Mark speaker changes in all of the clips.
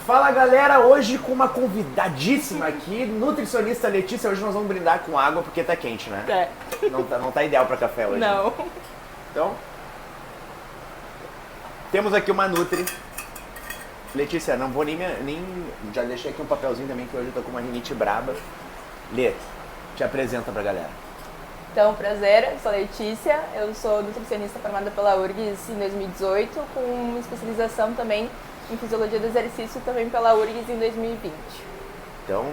Speaker 1: Fala galera, hoje com uma convidadíssima aqui, nutricionista Letícia. Hoje nós vamos brindar com água porque tá quente, né?
Speaker 2: É.
Speaker 1: Não tá ideal pra café hoje.
Speaker 2: Não.
Speaker 1: Então, temos aqui uma Nutri. Letícia, não vou nem... Já deixei aqui um papelzinho também que hoje eu tô com uma rinite braba. Lê, te apresenta pra galera.
Speaker 2: Então, prazer, eu sou a Letícia, eu sou nutricionista formada pela URGS em 2018, com especialização também em Fisiologia do Exercício também pela URGS em 2020.
Speaker 1: Então,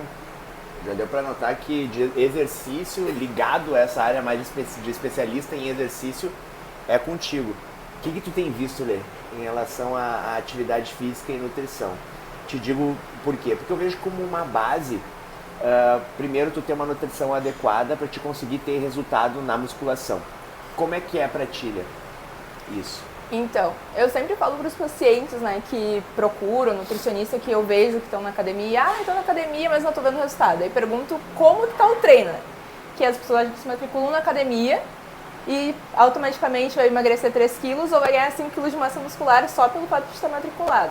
Speaker 1: já deu pra notar que de exercício ligado a essa área mais de especialista em exercício é contigo. O que tu tem visto, Lê, em relação à atividade física e nutrição? Te digo por quê? Porque eu vejo como uma base, primeiro tu ter uma nutrição adequada para te conseguir ter resultado na musculação. Como é que é pra ti, Lê, isso?
Speaker 2: Então, eu sempre falo para os pacientes, né, que procuram nutricionista, que eu vejo que estão na academia, estou na academia, mas não estou vendo resultado. Aí pergunto como que está o treino, né? Que as pessoas se matriculam na academia e automaticamente vai emagrecer 3 quilos ou vai ganhar 5 quilos de massa muscular só pelo fato de estar matriculado.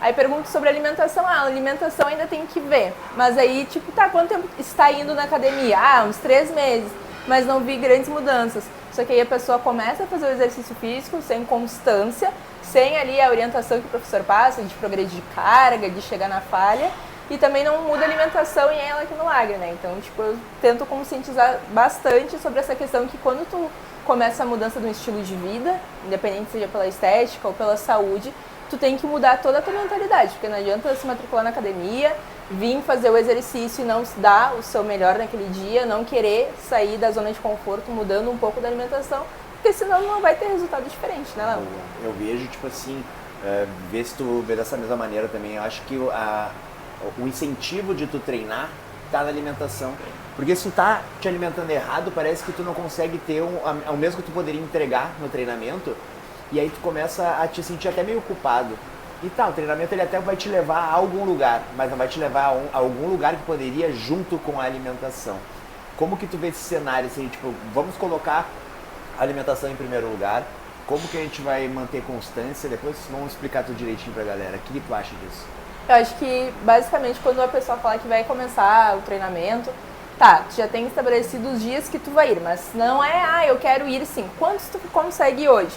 Speaker 2: Aí pergunto sobre alimentação, a alimentação ainda tem que ver, mas aí tipo, quanto tempo está indo na academia? Uns 3 meses, mas não vi grandes mudanças. Só que aí a pessoa começa a fazer o exercício físico sem constância, sem ali a orientação que o professor passa, de progredir de carga, de chegar na falha, e também não muda a alimentação e é ela que milagre, né? Então, tipo, eu tento conscientizar bastante sobre essa questão que quando tu começa a mudança do estilo de vida, independente seja pela estética ou pela saúde, tu tem que mudar toda a tua mentalidade, porque não adianta se matricular na academia, vir fazer o exercício e não dar o seu melhor naquele dia, não querer sair da zona de conforto, mudando um pouco da alimentação, porque senão não vai ter resultado diferente, né, Léo?
Speaker 1: Eu vejo, tipo assim, vê se tu vê dessa mesma maneira também. Eu acho que o incentivo de tu treinar tá na alimentação. Porque se tu tá te alimentando errado, parece que tu não consegue ter o mesmo que tu poderia entregar no treinamento, e aí tu começa a te sentir até meio culpado. E tá, o treinamento ele até vai te levar a algum lugar, mas não vai te levar a algum lugar que poderia junto com a alimentação. Como que tu vê esse cenário, assim, tipo, vamos colocar a alimentação em primeiro lugar, como que a gente vai manter constância, depois vamos explicar tudo direitinho pra galera. O que tu acha disso?
Speaker 2: Eu acho que, basicamente, quando a pessoa fala que vai começar o treinamento, tá, tu já tem estabelecido os dias que tu vai ir, mas não é, eu quero ir 5. Quantos tu consegue ir hoje?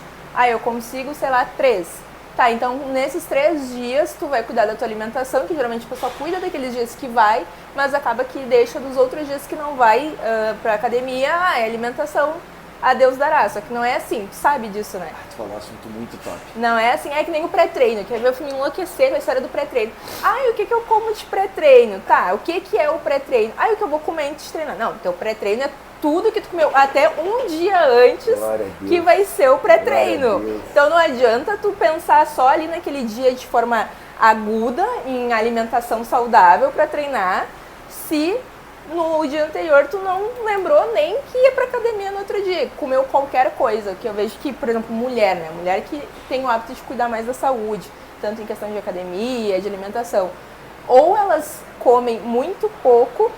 Speaker 2: Eu consigo, sei lá, 3. Tá, então nesses 3 dias tu vai cuidar da tua alimentação, que geralmente a pessoa cuida daqueles dias que vai, mas acaba que deixa dos outros dias que não vai pra academia, é alimentação, a Deus dará. Só que não é assim, tu sabe disso, né?
Speaker 1: Tu falou um assunto muito top.
Speaker 2: Não é assim, é que nem o pré-treino, quer ver eu me enlouquecer com a história do pré-treino. O que eu como de pré-treino? Tá, o que é o pré-treino? O que eu vou comer antes de treinar? Não, teu pré-treino é tudo que tu comeu até um dia antes que vai ser o pré-treino. Então não adianta tu pensar só ali naquele dia de forma aguda em alimentação saudável para treinar, se no dia anterior tu não lembrou nem que ia pra academia no outro dia, comeu qualquer coisa. Que eu vejo que, por exemplo, mulher, né? Mulher que tem o hábito de cuidar mais da saúde, tanto em questão de academia, de alimentação. Ou elas comem muito pouco,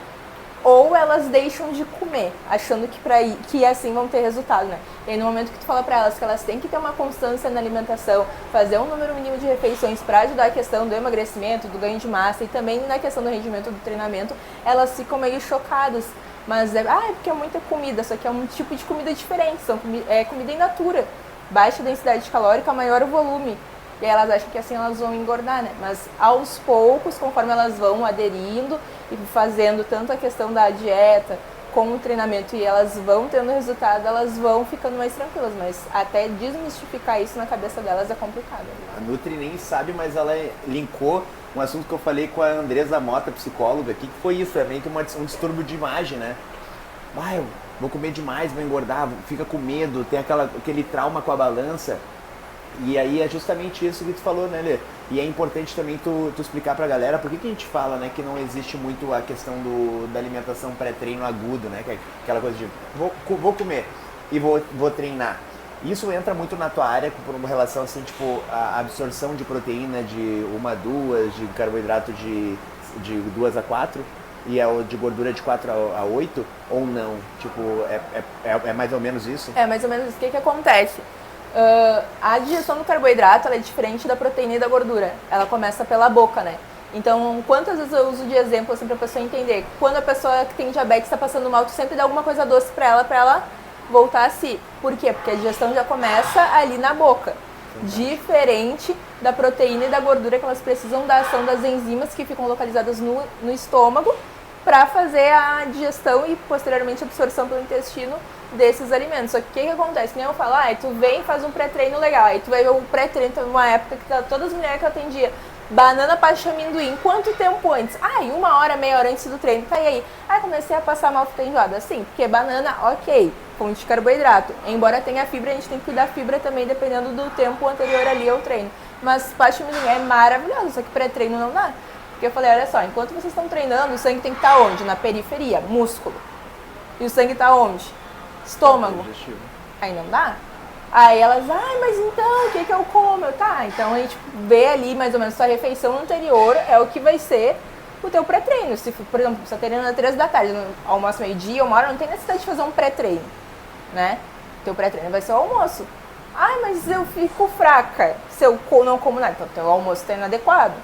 Speaker 2: ou elas deixam de comer, achando que assim vão ter resultado, né? E aí no momento que tu fala pra elas que elas têm que ter uma constância na alimentação, fazer um número mínimo de refeições pra ajudar a questão do emagrecimento, do ganho de massa e também na questão do rendimento do treinamento, elas ficam meio chocadas. Mas é porque é muita comida, só que é um tipo de comida diferente, é comida in natura, baixa densidade calórica, maior volume. E aí elas acham que assim elas vão engordar, né? Mas aos poucos, conforme elas vão aderindo e fazendo tanto a questão da dieta como o treinamento e elas vão tendo resultado, elas vão ficando mais tranquilas. Mas até desmistificar isso na cabeça delas é complicado.
Speaker 1: A Nutri nem sabe, mas ela linkou um assunto que eu falei com a Andresa Mota, psicóloga aqui, que foi isso, é meio que um distúrbio de imagem, né? Eu vou comer demais, vou engordar, fica com medo, tem aquele trauma com a balança. E aí é justamente isso que tu falou, né, Lê? E é importante também tu explicar pra galera por que a gente fala, né, que não existe muito a questão da alimentação pré-treino agudo, né? Que é aquela coisa de vou comer e vou treinar. Isso entra muito na tua área por uma relação assim, tipo, a absorção de proteína de 1 a 2, de carboidrato de 2 a 4 e de gordura de 4 a 8, ou não? Tipo, é mais ou menos isso?
Speaker 2: É mais ou menos isso. O que acontece? A digestão do carboidrato ela é diferente da proteína e da gordura. Ela começa pela boca, né? Então, quantas vezes eu uso de exemplo assim, pra pessoa entender? Quando a pessoa que tem diabetes está passando mal, tu sempre dá alguma coisa doce pra ela voltar a si. Por quê? Porque a digestão já começa ali na boca. Diferente da proteína e da gordura, que elas precisam da ação das enzimas que ficam localizadas no estômago para fazer a digestão e posteriormente a absorção pelo intestino desses alimentos. Só que o que acontece? Nem eu falo, tu vem e faz um pré-treino legal. Aí tu vai ver o pré-treino, teve uma época que todas as mulheres que eu atendia, banana, pasta, amendoim. Quanto tempo antes? 1 hora, meia hora antes do treino. Tá, e aí? Comecei a passar mal, fiquei enjoada. Sim, porque banana, ok, fonte de carboidrato. Embora tenha fibra, a gente tem que cuidar da fibra também, dependendo do tempo anterior ali ao treino. Mas pasta, amendoim é maravilhoso, só que pré-treino não dá. Porque eu falei, olha só, enquanto vocês estão treinando, o sangue tem que estar onde? Na periferia, músculo. E o sangue está onde? Estômago. Aí não dá? Aí elas, mas então, o que eu como? Então a gente vê ali mais ou menos sua refeição anterior é o que vai ser o teu pré-treino. Se, por exemplo, você está treinando às 3 da tarde, no almoço meio-dia, 1 hora, não tem necessidade de fazer um pré-treino, né? Teu pré-treino vai ser o almoço. Mas eu fico fraca se eu não como nada. Então, teu almoço está inadequado,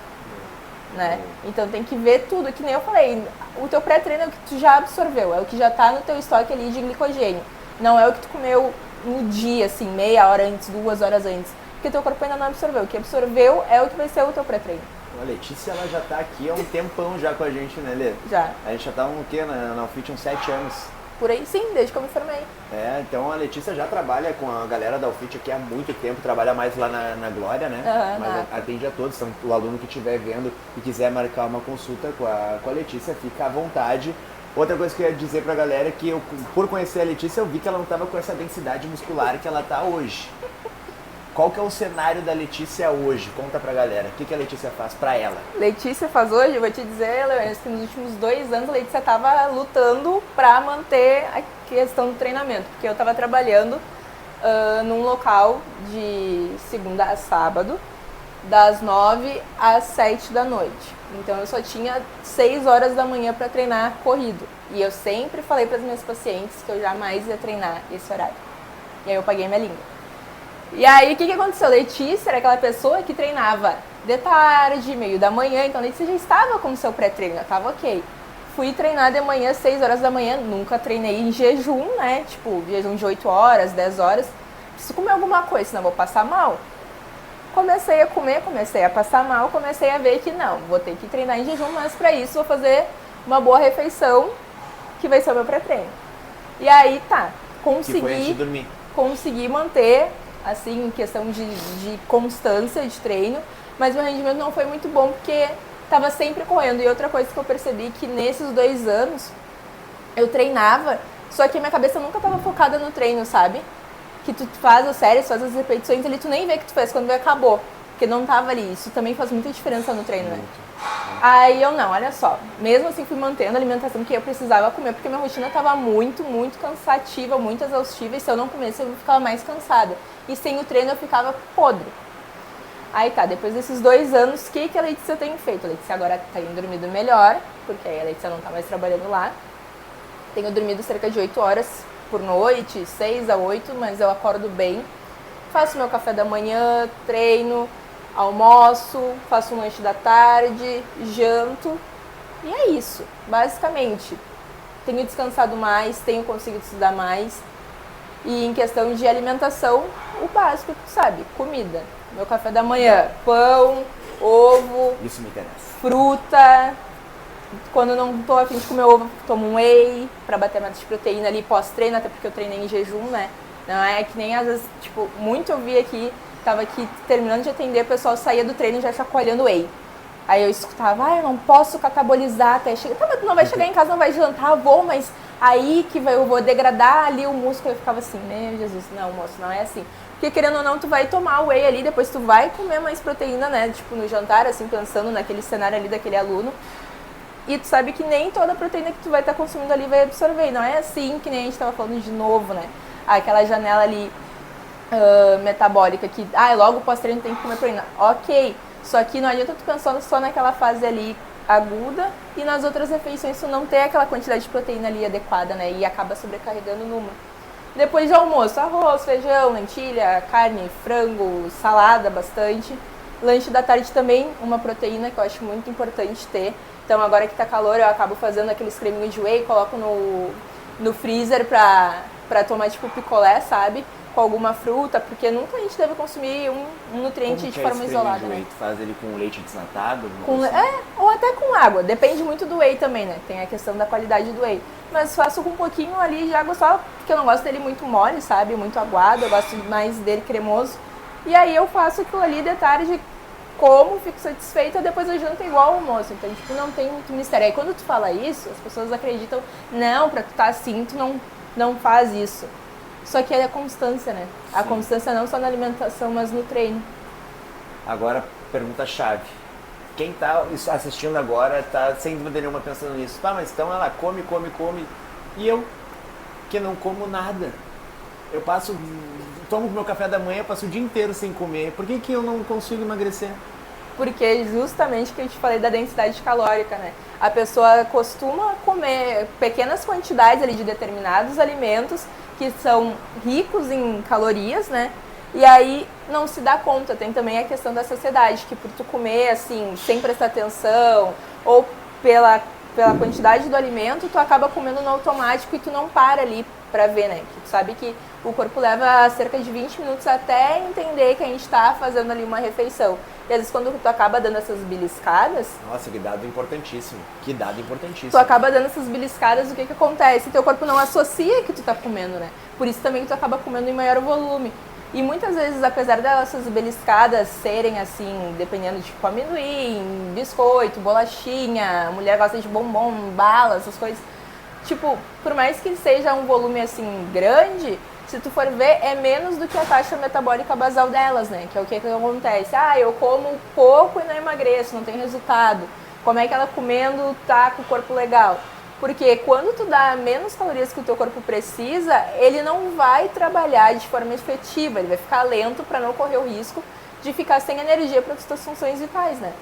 Speaker 2: né? Então tem que ver tudo, que nem eu falei, o teu pré-treino é o que tu já absorveu, é o que já está no teu estoque ali de glicogênio. Não é o que tu comeu no dia, assim, meia hora antes, 2 horas antes. Porque teu corpo ainda não absorveu. O que absorveu é o que vai ser o teu pré-treino.
Speaker 1: A Letícia, ela já tá aqui há um tempão já com a gente, né, Lê?
Speaker 2: Já.
Speaker 1: A gente já tá o quê? Na Alfit uns 7 anos.
Speaker 2: Por aí, sim, desde que eu me formei.
Speaker 1: Então a Letícia já trabalha com a galera da Alfit aqui há muito tempo, trabalha mais lá na Glória, né? Mas atende a todos, então o aluno que estiver vendo e quiser marcar uma consulta com a Letícia, fica à vontade. Outra coisa que eu ia dizer pra galera é que eu, por conhecer a Letícia, eu vi que ela não tava com essa densidade muscular que ela tá hoje. Qual que é o cenário da Letícia hoje? Conta pra galera. O que a Letícia faz pra ela?
Speaker 2: Letícia faz hoje, eu vou te dizer, Leonis, que nos últimos 2 anos a Letícia tava lutando pra manter a questão do treinamento. Porque eu tava trabalhando num local de segunda a sábado, das 9 às 7 da noite. Então eu só tinha 6 horas da manhã para treinar corrido. E eu sempre falei para as minhas pacientes que eu jamais ia treinar esse horário. E aí eu paguei minha língua. E aí o que aconteceu? Letícia era aquela pessoa que treinava de tarde, meio da manhã. Então Letícia já estava com o seu pré-treino, estava ok. Fui treinar de manhã, 6 horas da manhã. Nunca treinei em jejum, né? Tipo, jejum de 8 horas, 10 horas. Preciso comer alguma coisa, senão vou passar mal. Comecei a comer, comecei a passar mal, comecei a ver que não, vou ter que treinar em jejum, mas para isso vou fazer uma boa refeição, que vai ser o meu pré-treino. E aí consegui manter, assim, em questão de constância de treino, mas meu rendimento não foi muito bom porque estava sempre correndo. E outra coisa que eu percebi que nesses 2 anos eu treinava, só que minha cabeça nunca estava focada no treino, sabe? Que tu faz as séries, faz as repetições ali, tu nem vê que tu fez quando acabou, porque não tava ali. Isso também faz muita diferença no treino, né? Aí eu não, olha só, mesmo assim fui mantendo a alimentação que eu precisava comer, porque minha rotina tava muito, muito cansativa, muito exaustiva, e se eu não comesse eu ficava mais cansada. E sem o treino eu ficava podre. Aí depois desses 2 anos, o que a Letícia tem feito? A Letícia agora tem dormido melhor, porque aí a Letícia não tá mais trabalhando lá. Tenho dormido cerca de 8 horas por noite, 6 a 8, mas eu acordo bem. Faço meu café da manhã, treino, almoço, faço um lanche da tarde, janto. E é isso, basicamente. Tenho descansado mais, tenho conseguido estudar mais. E em questão de alimentação, o básico, tu sabe, comida. Meu café da manhã, pão, ovo,
Speaker 1: isso me interessa.
Speaker 2: Fruta. Quando eu não tô a fim de comer ovo, tomo um whey pra bater a meta de proteína ali pós-treino, até porque eu treinei em jejum, né? Não é que nem às vezes, tipo, muito eu vi aqui, tava aqui terminando de atender, o pessoal saía do treino já chacoalhando whey. Aí eu escutava, eu não posso catabolizar até chegar. Tá, mas tu não vai chegar em casa, não vai jantar, vou, mas aí que eu vou degradar ali o músculo. Eu ficava assim, meu Jesus, não, moço, não é assim. Porque querendo ou não, tu vai tomar o whey ali, depois tu vai comer mais proteína, né? Tipo, no jantar, assim, pensando naquele cenário ali daquele aluno. E tu sabe que nem toda a proteína que tu vai estar consumindo ali vai absorver. Não é assim que nem a gente estava falando de novo, né? Aquela janela ali metabólica que, logo pós-treino tem que comer proteína. Ok, só que não adianta tu pensando só naquela fase ali aguda e nas outras refeições tu não ter aquela quantidade de proteína ali adequada, né? E acaba sobrecarregando numa. Depois de almoço, arroz, feijão, lentilha, carne, frango, salada bastante. Lanche da tarde também, uma proteína que eu acho muito importante ter. Então agora que tá calor, eu acabo fazendo aqueles creminhos de whey, coloco no freezer pra tomar tipo picolé, sabe? Com alguma fruta, porque nunca a gente deve consumir um nutriente
Speaker 1: Como
Speaker 2: de
Speaker 1: que
Speaker 2: forma
Speaker 1: é esse
Speaker 2: isolada,
Speaker 1: creme de
Speaker 2: né?
Speaker 1: whey? Tu faz ele com leite desnatado?
Speaker 2: Com,
Speaker 1: Assim?
Speaker 2: ou até com água, depende muito do whey também, né? Tem a questão da qualidade do whey. Mas faço com um pouquinho ali de água só, porque eu não gosto dele muito mole, sabe? Muito aguado, eu gosto mais dele cremoso. E aí eu faço aquilo ali de tarde, como, fico satisfeita, depois eu janto igual ao almoço. Então, tipo, não tem muito mistério. Aí quando tu fala isso, as pessoas acreditam, não, pra tu tá assim, tu não faz isso. Só que é a constância, né? A
Speaker 1: Sim.
Speaker 2: constância não só na alimentação, mas no treino.
Speaker 1: Agora, pergunta-chave. Quem tá assistindo agora tá sem dúvida nenhuma pensando nisso. Pá, mas então ela come. E eu, que não como nada. Eu tomo meu café da manhã, passo o dia inteiro sem comer. Por que eu não consigo emagrecer?
Speaker 2: Porque justamente que eu te falei da densidade calórica, né? A pessoa costuma comer pequenas quantidades ali de determinados alimentos que são ricos em calorias, né? E aí não se dá conta. Tem também a questão da saciedade, que por tu comer assim, sem prestar atenção, ou pela quantidade do alimento, tu acaba comendo no automático e tu não para ali pra ver, né? Que tu sabe que o corpo leva cerca de 20 minutos até entender que a gente tá fazendo ali uma refeição. E às vezes quando tu acaba dando essas beliscadas...
Speaker 1: Nossa, que dado importantíssimo. Que dado importantíssimo.
Speaker 2: Tu acaba dando essas beliscadas, o que acontece? Teu corpo não associa que tu tá comendo, né? Por isso também que tu acaba comendo em maior volume. E muitas vezes, apesar dessas beliscadas serem assim, dependendo de tipo amendoim, biscoito, bolachinha, a mulher gosta de bombom, bala, essas coisas. Tipo, por mais que seja um volume assim grande, se tu for ver, é menos do que a taxa metabólica basal delas, né? Que é o que acontece. Ah, eu como pouco e não emagreço, não tem resultado. Como é que ela comendo tá com o corpo legal? Porque quando tu dá menos calorias que o teu corpo precisa, ele não vai trabalhar de forma efetiva, ele vai ficar lento para não correr o risco de ficar sem energia para as tuas funções vitais, né?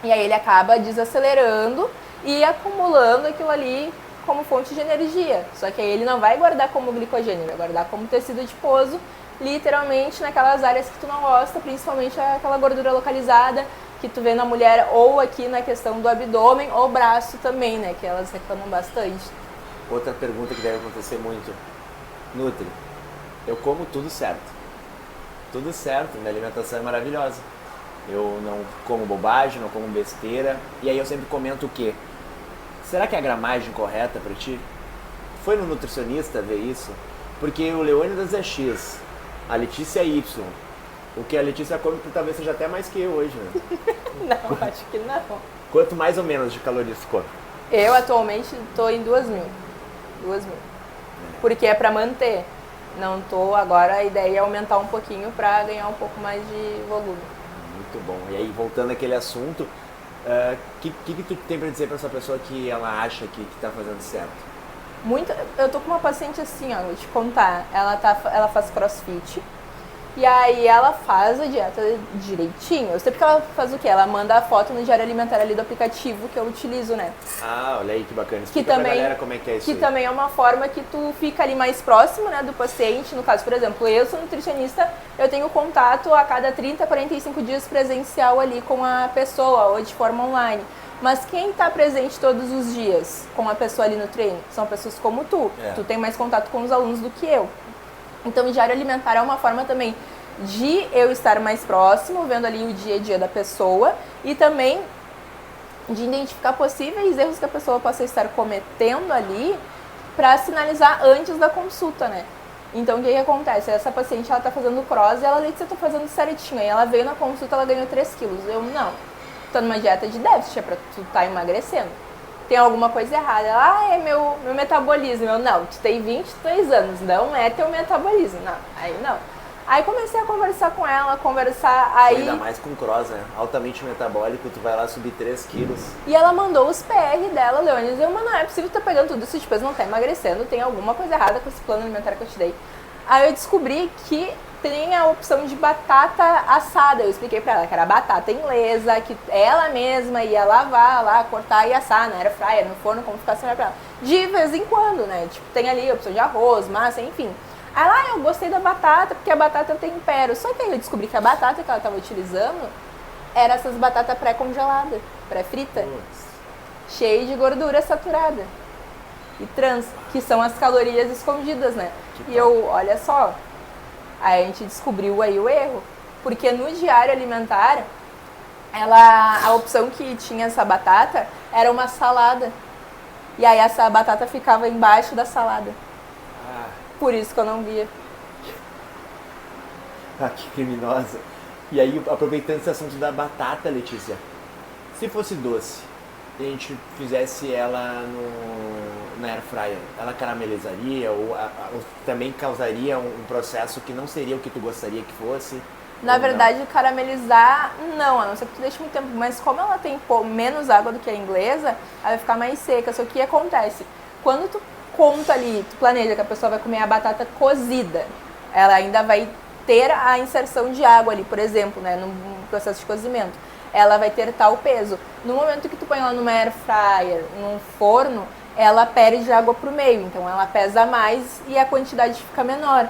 Speaker 2: E aí ele acaba desacelerando e acumulando aquilo ali como fonte de energia. Só que aí ele não vai guardar como glicogênio, ele vai guardar como tecido adiposo, literalmente naquelas áreas que tu não gosta, principalmente aquela gordura localizada que tu vê na mulher, ou aqui na questão do abdômen ou braço também, né? Que elas reclamam bastante.
Speaker 1: Outra pergunta que deve acontecer muito. Nutri, eu como tudo certo. Tudo certo, minha alimentação é maravilhosa. Eu não como bobagem, não como besteira. E aí eu sempre comento o quê? Será que é a gramagem correta pra ti? Foi no nutricionista ver isso? Porque o Leônidas é X, a Letícia é Y. O que a Letícia come talvez seja até mais que eu hoje, né?
Speaker 2: Não, acho que não.
Speaker 1: Quanto mais ou menos de calorias tu come?
Speaker 2: Eu atualmente tô em 2.000. 2.000. Porque é pra manter. Não tô, agora a ideia é aumentar um pouquinho pra ganhar um pouco mais de volume.
Speaker 1: Muito bom. E aí, voltando àquele assunto, que tu tem pra dizer pra essa pessoa que ela acha que tá fazendo certo?
Speaker 2: Eu tô com uma paciente assim, ó, vou te contar. Ela faz crossfit. E aí ela faz a dieta direitinho. Eu sei porque ela faz o quê? Ela manda a foto no diário alimentar ali do aplicativo que eu utilizo, né?
Speaker 1: Ah, olha aí que bacana. Explica pra galera como é que é isso
Speaker 2: Que
Speaker 1: aí.
Speaker 2: também é uma forma que tu fica ali mais próximo, né, do paciente. No caso, por exemplo, eu sou nutricionista, eu tenho contato a cada 30, 45 dias presencial ali com a pessoa ou de forma online. Mas quem está presente todos os dias com a pessoa ali no treino são pessoas como tu.
Speaker 1: É.
Speaker 2: Tu tem mais contato com os alunos do que eu. Então, o diário alimentar é uma forma também de eu estar mais próximo, vendo ali o dia a dia da pessoa e também de identificar possíveis erros que a pessoa possa estar cometendo ali para sinalizar antes da consulta, né? Então, o que acontece? Essa paciente, ela tá fazendo cross e ela disse que eu tô fazendo certinho. Aí ela veio na consulta, ela ganhou 3 quilos. Eu, não, tô numa dieta de déficit, é pra tu tá emagrecendo. Tem alguma coisa errada. Ela, é meu metabolismo. Eu, não, tu tem 23 anos, não é teu metabolismo. Não, aí não. Aí comecei a conversar com ela, aí...
Speaker 1: Ainda mais com cross, né? Altamente metabólico, tu vai lá subir 3 quilos.
Speaker 2: E ela mandou os PR dela, Leonis. Eu, mas não é possível tu tá pegando tudo isso, tipo, não tá emagrecendo, tem alguma coisa errada com esse plano alimentar que eu te dei. Aí eu descobri que tem a opção de batata assada. Eu expliquei pra ela que era batata inglesa, que ela mesma ia lavar lá, cortar e assar, na air fryer, no forno, como ficasse melhor pra ela. De vez em quando, né? Tipo, tem ali a opção de arroz, massa, enfim. Aí lá, eu gostei da batata, porque a batata é tempero. Só que aí eu descobri que a batata que ela tava utilizando era essas batatas pré-congeladas, pré-frita,
Speaker 1: Putz.
Speaker 2: cheia de gordura saturada e trans, que são as calorias escondidas, né? E eu, olha só, aí a gente descobriu aí o erro, porque no diário alimentar, a opção que tinha essa batata era uma salada. E aí essa batata ficava embaixo da salada.
Speaker 1: Ah,
Speaker 2: Por isso que eu não via.
Speaker 1: que criminosa. E aí, aproveitando esse assunto da batata, Letícia, se fosse doce e a gente fizesse ela na air fryer, ela caramelizaria ou também causaria um processo que não seria o que tu gostaria que fosse?
Speaker 2: Na
Speaker 1: Ou não?
Speaker 2: verdade, caramelizar, não, a não ser que tu deixe muito tempo. Mas como ela tem menos água do que a inglesa, ela vai ficar mais seca. Só que o que acontece? Quando tu conta ali, tu planeja que a pessoa vai comer a batata cozida, ela ainda vai ter a inserção de água ali, por exemplo, né, no processo de cozimento. Ela vai ter tal peso. No momento que tu põe ela numa air fryer, num forno, ela perde água pro meio. Então ela pesa mais e a quantidade fica menor.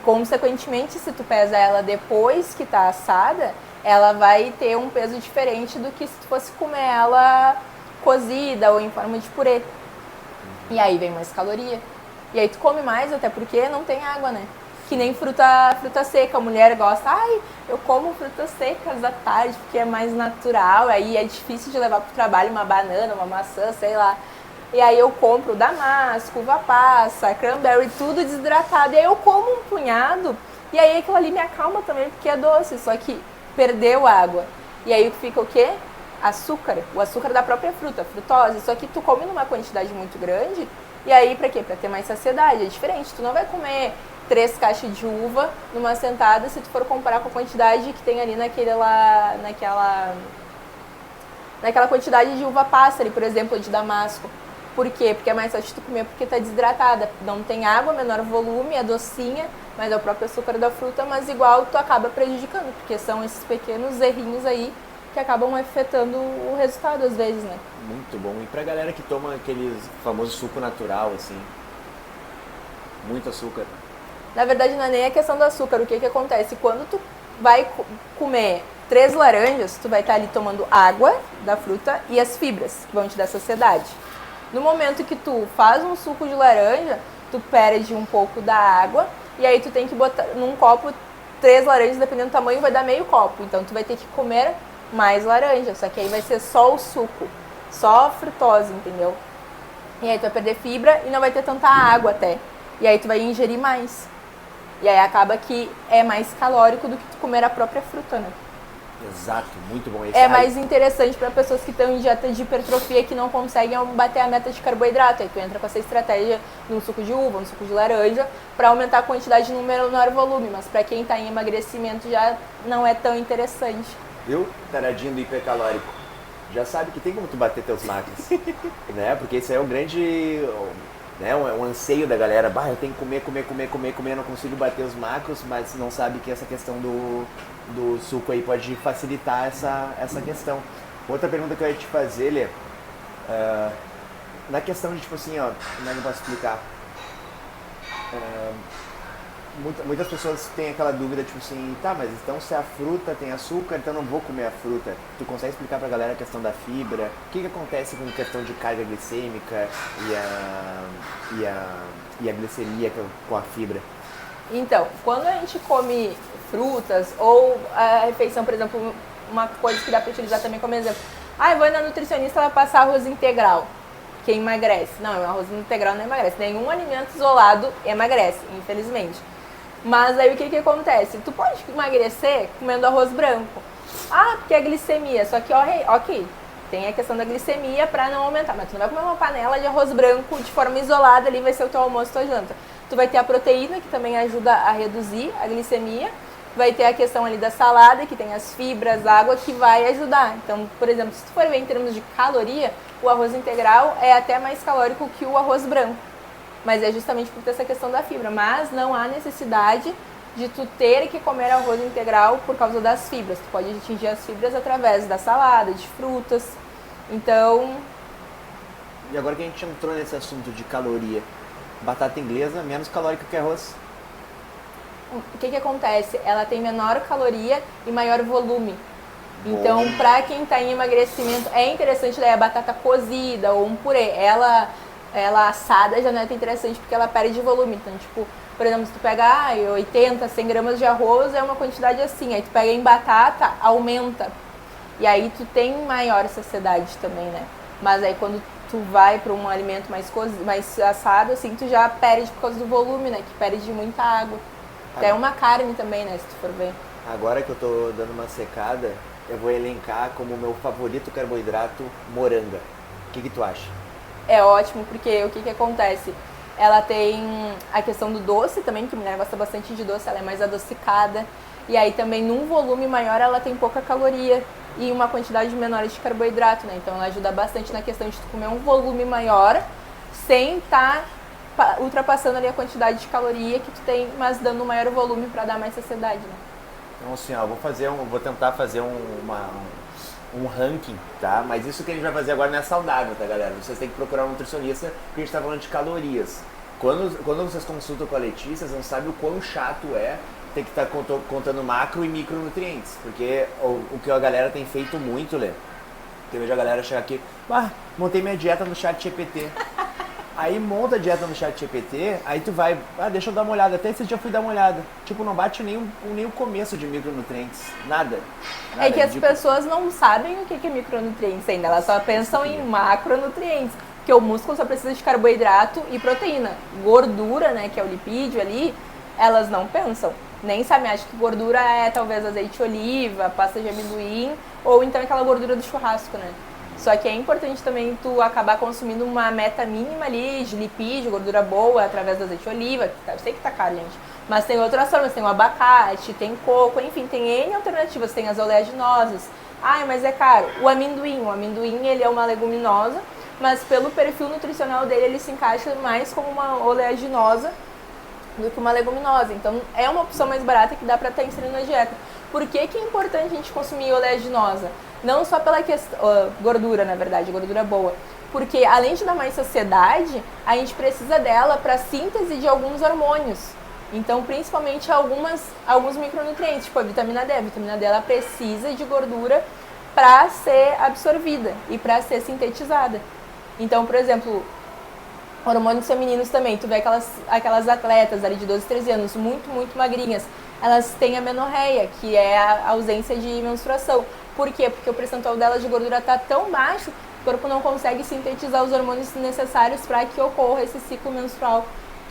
Speaker 2: Consequentemente, se tu pesa ela depois que tá assada, ela vai ter um peso diferente do que se tu fosse comer ela cozida ou em forma de purê. E aí vem mais caloria. E aí tu come mais, até porque não tem água, né? Que nem fruta seca. A mulher gosta, eu como frutas secas à tarde porque é mais natural. Aí é difícil de levar pro trabalho uma banana, uma maçã, sei lá. E aí eu compro damasco, uva passa, cranberry, tudo desidratado. E aí eu como um punhado e aí aquilo ali me acalma também porque é doce, só que perdeu água. E aí fica o quê? Açúcar, o açúcar da própria fruta, a frutose. Só que tu come numa quantidade muito grande e aí pra quê? Pra ter mais saciedade. É diferente, tu não vai comer 3 caixas de uva numa sentada se tu for comparar com a quantidade que tem ali naquela quantidade de uva passa ali, por exemplo, de damasco. Por quê? Porque é mais fácil tu comer porque tá desidratada. Não tem água, menor volume, é docinha, mas é o próprio açúcar da fruta, mas igual tu acaba prejudicando, porque são esses pequenos errinhos aí que acabam afetando o resultado às vezes, né?
Speaker 1: Muito bom. E pra galera que toma aquele famoso suco natural, assim, muito açúcar.
Speaker 2: Na verdade, não é nem a questão do açúcar. O que que acontece? Quando tu vai comer 3 laranjas, tu vai estar ali tomando água da fruta e as fibras, que vão te dar saciedade. No momento que tu faz um suco de laranja, tu perde um pouco da água e aí tu tem que botar num copo 3 laranjas, dependendo do tamanho, vai dar meio copo. Então tu vai ter que comer mais laranja, só que aí vai ser só o suco, só a frutose, entendeu? E aí tu vai perder fibra e não vai ter tanta água até. E aí tu vai ingerir mais. E aí acaba que é mais calórico do que tu comer a própria fruta, né?
Speaker 1: Exato, muito bom.
Speaker 2: É mais interessante para pessoas que estão em dieta de hipertrofia que não conseguem bater a meta de carboidrato. Aí tu entra com essa estratégia num suco de uva, num suco de laranja, para aumentar a quantidade de número, menor volume. Mas para quem está em emagrecimento já não é tão interessante.
Speaker 1: Viu? Taradinho do hipercalórico. Já sabe que tem como tu bater teus macros, né? Porque esse aí é o grande, né, um anseio da galera. Eu tenho que comer, não consigo bater os macros, mas não sabe que essa questão do suco aí pode facilitar essa questão. Outra pergunta que eu ia te fazer, Lê, na questão de, tipo assim, ó, como é que eu posso explicar? Muitas pessoas têm aquela dúvida, tipo assim, tá, mas então se a fruta tem açúcar, então não vou comer a fruta. Tu consegue explicar pra galera a questão da fibra? O que acontece com a questão de carga glicêmica e a glicemia com a fibra?
Speaker 2: Então, quando a gente come frutas ou a refeição, por exemplo, uma coisa que dá para utilizar também como exemplo. Eu vou na nutricionista, ela passar arroz integral, que emagrece. Não, o arroz integral não emagrece. Nenhum alimento isolado emagrece, infelizmente. Mas aí o que acontece? Tu pode emagrecer comendo arroz branco. Porque a glicemia, só que ok, tem a questão da glicemia para não aumentar, mas tu não vai comer uma panela de arroz branco de forma isolada, ali vai ser o teu almoço, tua janta. Tu vai ter a proteína, que também ajuda a reduzir a glicemia, vai ter a questão ali da salada, que tem as fibras, a água, que vai ajudar. Então, por exemplo, se tu for ver em termos de caloria, o arroz integral é até mais calórico que o arroz branco. Mas é justamente por ter essa questão da fibra. Mas não há necessidade de tu ter que comer arroz integral por causa das fibras. Tu pode atingir as fibras através da salada, de frutas. Então...
Speaker 1: E agora que a gente entrou nesse assunto de caloria, batata inglesa menos calórica que arroz.
Speaker 2: o que acontece? Ela tem menor caloria e maior volume. Então, pra quem tá em emagrecimento, é interessante daí a batata cozida ou um purê. Ela assada já não é tão interessante porque ela perde volume. Então, tipo, por exemplo, se tu pega 80, 100 gramas de arroz, é uma quantidade assim. Aí tu pega em batata, aumenta. E aí tu tem maior saciedade também, né? Mas aí quando tu vai para um alimento mais assado, assim, tu já perde por causa do volume, né? Que perde muita água. Até uma carne também, né? Se tu for ver.
Speaker 1: Agora que eu tô dando uma secada, eu vou elencar como meu favorito carboidrato moranga. O que tu acha?
Speaker 2: É ótimo, porque o que acontece? Ela tem a questão do doce também, que a mulher gosta bastante de doce, ela é mais adocicada. E aí também num volume maior ela tem pouca caloria e uma quantidade menor de carboidrato, né? Então ela ajuda bastante na questão de tu comer um volume maior sem estar ultrapassando ali a quantidade de caloria que tu tem, mas dando um maior volume para dar mais saciedade, né?
Speaker 1: Então assim, ó, vou tentar fazer um ranking, tá? Mas isso que a gente vai fazer agora não é saudável, tá, galera? Vocês têm que procurar um nutricionista, porque a gente tá falando de calorias. Quando vocês consultam com a Letícia, vocês não sabem o quão chato é ter que estar contando macro e micronutrientes. Porque o que a galera tem feito muito, Lê, que eu vejo a galera chegar aqui, montei minha dieta no chat GPT. Aí monta a dieta no chat GPT, aí tu vai, deixa eu dar uma olhada, até esse dia eu fui dar uma olhada. Tipo, não bate nem o começo de micronutrientes, nada.
Speaker 2: É que as pessoas não sabem o que é micronutrientes ainda, elas só pensam em macronutrientes. Porque o músculo só precisa de carboidrato e proteína. Gordura, né, que é o lipídio ali, elas não pensam. Nem sabem, acham que gordura é talvez azeite de oliva, pasta de amendoim, ou então aquela gordura do churrasco, né? Só que é importante também tu acabar consumindo uma meta mínima ali de lipídio, gordura boa, através do azeite de oliva, que eu sei que tá caro, gente. Mas tem outras formas, tem o abacate, tem coco, enfim, tem N alternativas, tem as oleaginosas. Mas é caro. O amendoim ele é uma leguminosa, mas pelo perfil nutricional dele, ele se encaixa mais como uma oleaginosa do que uma leguminosa. Então, é uma opção mais barata que dá pra estar inserindo na dieta. Por que é importante a gente consumir oleaginosa? Não só pela questão, gordura, na verdade, gordura boa. Porque, além de dar mais saciedade, a gente precisa dela para síntese de alguns hormônios. Então, principalmente alguns micronutrientes, tipo a vitamina D. A vitamina D ela precisa de gordura para ser absorvida e para ser sintetizada. Então, por exemplo, hormônios femininos também. Tu vê aquelas atletas ali de 12, 13 anos, muito magrinhas. Elas têm amenorreia, que é a ausência de menstruação. Por quê? Porque o percentual delas de gordura está tão baixo, o corpo não consegue sintetizar os hormônios necessários para que ocorra esse ciclo menstrual,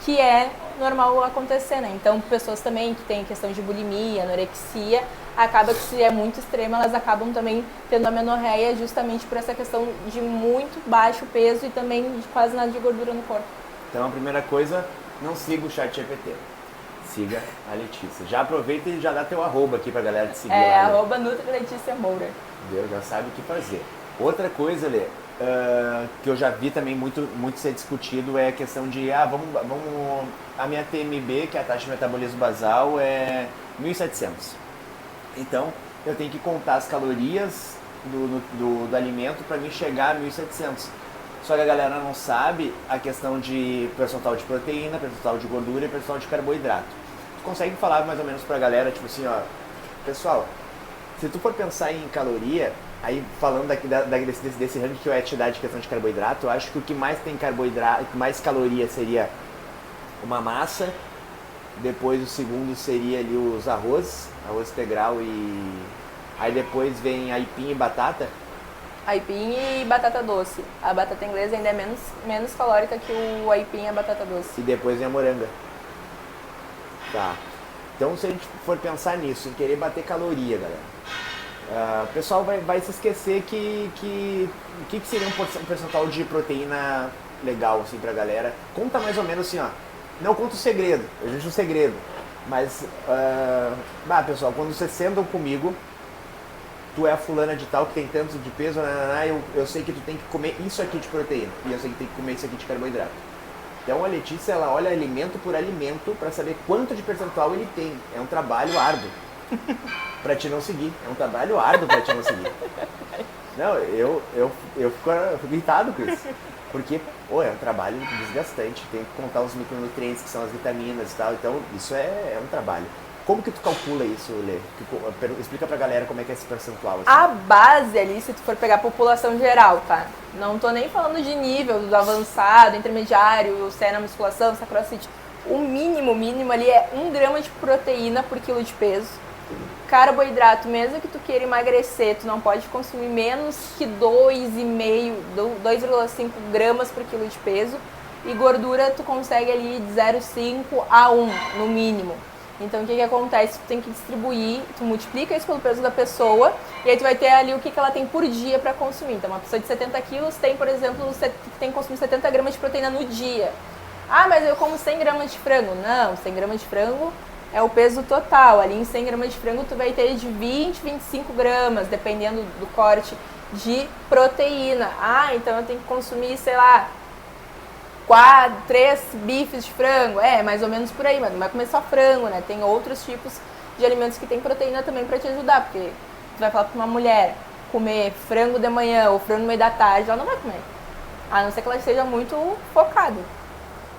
Speaker 2: que é normal acontecer, né? Então, pessoas também que têm questão de bulimia, anorexia, acaba que se é muito extrema, elas acabam também tendo amenorreia justamente por essa questão de muito baixo peso e também de quase nada de gordura no corpo.
Speaker 1: Então, a primeira coisa, não siga o chat GPT. Siga a Letícia. Já aproveita e já dá teu arroba aqui pra galera te seguir lá.
Speaker 2: Arroba Nutri Moura.
Speaker 1: Deus já sabe o que fazer. Outra coisa, Lê, que eu já vi também muito ser discutido é a questão de, a minha TMB, que é a taxa de metabolismo basal, é 1.700. Então, eu tenho que contar as calorias do alimento para mim chegar a 1.700. Só que a galera não sabe a questão de percentual de proteína, percentual de gordura e percentual de carboidrato. Tu consegue falar mais ou menos pra galera, tipo assim, ó, pessoal, se tu for pensar em caloria, aí falando desse ranking que eu ia te dar de questão de carboidrato, eu acho que o que mais tem carboidrato, mais caloria seria uma massa, depois o segundo seria ali os arroz integral e aí depois vem aipim e batata.
Speaker 2: Aipim e batata doce. A batata inglesa ainda é menos calórica que o aipim e a batata doce.
Speaker 1: E depois vem a moranga. Tá. Então, se a gente for pensar nisso, em querer bater caloria, galera, o pessoal vai se esquecer que seria um percentual de proteína legal, assim, pra galera. Conta mais ou menos assim, ó. Não conta o segredo, eu digo o segredo. Mas, pessoal, quando vocês sentam comigo, tu é a fulana de tal que tem tanto de peso, eu sei que tu tem que comer isso aqui de proteína. E eu sei que tem que comer isso aqui de carboidrato. Então a Letícia, ela olha alimento por alimento para saber quanto de percentual ele tem. É um trabalho árduo para te não seguir. Não, eu fico irritado com isso. Porque, pô, é um trabalho desgastante. Tem que contar os micronutrientes, que são as vitaminas e tal. Então, isso é um trabalho. Como que tu calcula isso, Lê? Explica pra galera como é que é esse percentual. Assim.
Speaker 2: A base ali, se tu for pegar a população geral, tá? Não tô nem falando de nível, do avançado, intermediário, se é na musculação, se é crossfit. O mínimo ali é 1 grama de proteína por quilo de peso. Carboidrato, mesmo que tu queira emagrecer, tu não pode consumir menos que 2,5 gramas por quilo de peso. E gordura tu consegue ali de 0,5 a 1 no mínimo. Então o que acontece? Tu tem que distribuir, tu multiplica isso pelo peso da pessoa e aí tu vai ter ali o que ela tem por dia para consumir. Então uma pessoa de 70 quilos tem, por exemplo, tem que consumir 70 gramas de proteína no dia. Ah, mas eu como 100 gramas de frango. Não, 100 gramas de frango é o peso total. Ali em 100 gramas de frango tu vai ter de 20, 25 gramas, dependendo do corte, de proteína. Ah, então eu tenho que consumir, sei lá, 3 bifes de frango, mais ou menos por aí, mas não vai comer só frango, né? Tem outros tipos de alimentos que tem proteína também pra te ajudar, porque tu vai falar pra uma mulher comer frango de manhã ou frango no meio da tarde, ela não vai comer, a não ser que ela esteja muito focada.